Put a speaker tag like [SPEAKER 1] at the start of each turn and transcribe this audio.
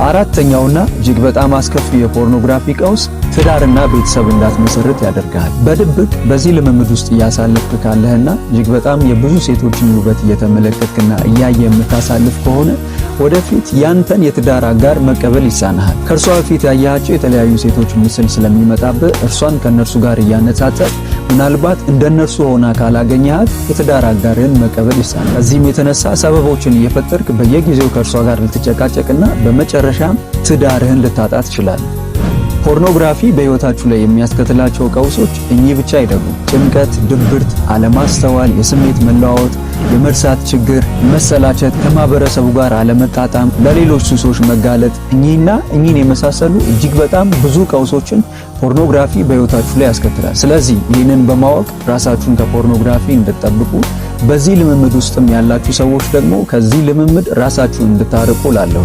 [SPEAKER 1] አራተኛውና እጅግ በጣም አስከፊ የፖርኖግራፊ ቀውስ ትዳርና ቤተሰብ እንዳትመሰርት ያደርጋል። በድብቅ በዚህ ልምምድ ውስጥ እያሳለፍክ ካለህና እጅግ በጣም የብዙ ሴቶችን ውበት እየተመለከትክና እያየ የምታሳልፍ ከሆነ ወደፊት ያንተን የትዳር አጋር መቀበል ይሳናሃል። ከእርሷ በፊት ያያቸው የተለያዩ ሴቶች ምስል ስለሚመጣብህ እርሷን ከነርሱ ጋር እያነጻጸር ምናልባት እንደነርሱ ሆና ካላገኘሃት የትዳር አጋርህን መቀበል ይሳናል። ከዚህም የተነሳ ሰበቦችን እየፈጠርክ በየጊዜው ከእርሷ ጋር ልትጨቃጨቅና በመጨረሻም ትዳርህን ልታጣ ትችላለህ። ፖርኖግራፊ በህይወታችሁ ላይ የሚያስከትላቸው ቀውሶች እኚህ ብቻ አይደሉም። ጭንቀት፣ ድብርት፣ አለማስተዋል፣ የስሜት መለዋወጥ፣ የመርሳት ችግር፣ መሰላቸት፣ ከማህበረሰቡ ጋር አለመጣጣም፣ ለሌሎች ሱሶች መጋለጥ፣ እኚህን የመሳሰሉ እጅግ በጣም ብዙ ቀውሶችን ፖርኖግራፊ በህይወታችሁ ላይ ያስከትላል። ስለዚህ ይህንን በማወቅ ራሳችሁን ከፖርኖግራፊ እንድትጠብቁ፣ በዚህ ልምምድ ውስጥም ያላችሁ ሰዎች ደግሞ ከዚህ ልምምድ ራሳችሁን እንድታርቁ ላለሁ